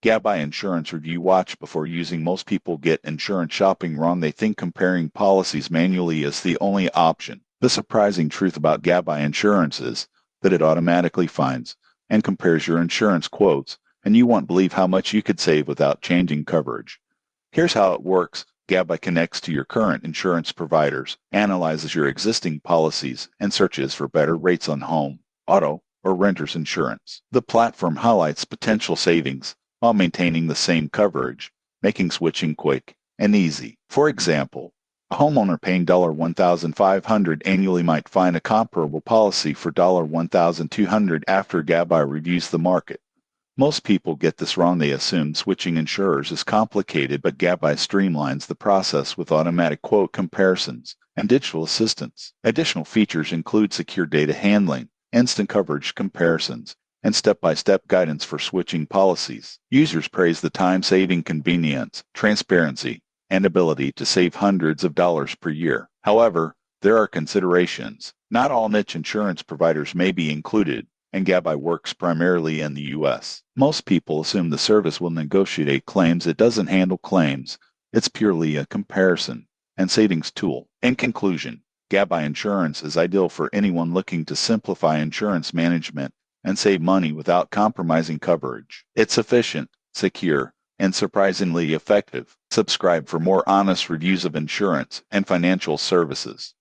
Gabby Insurance Review Watch. Before using, most people get insurance shopping wrong. They think comparing policies manually is the only option. The surprising truth about Gabby Insurance is that it automatically finds and compares your insurance quotes, and you won't believe how much you could save without changing coverage. Here's how it works. Gabby connects to your current insurance providers, analyzes your existing policies, and searches for better rates on home, auto, or renter's insurance. The platform highlights potential savings while maintaining the same coverage, making switching quick and easy. For example, a homeowner paying $1,500 annually might find a comparable policy for $1,200 after Gabby reviews the market. Most people get this wrong. They assume switching insurers is complicated, but Gabby streamlines the process with automatic quote comparisons and digital assistance. Additional features include secure data handling, instant coverage comparisons, and step-by-step guidance for switching policies. Users praise the time-saving convenience, transparency, and ability to save hundreds of dollars per year. However, there are considerations. Not all niche insurance providers may be included, and Gabby works primarily in the U.S. Most people assume the service will negotiate claims. It doesn't handle claims. It's purely a comparison and savings tool. In conclusion, Gabby Insurance is ideal for anyone looking to simplify insurance management and save money without compromising coverage. It's efficient, secure, and surprisingly effective. Subscribe for more honest reviews of insurance and financial services.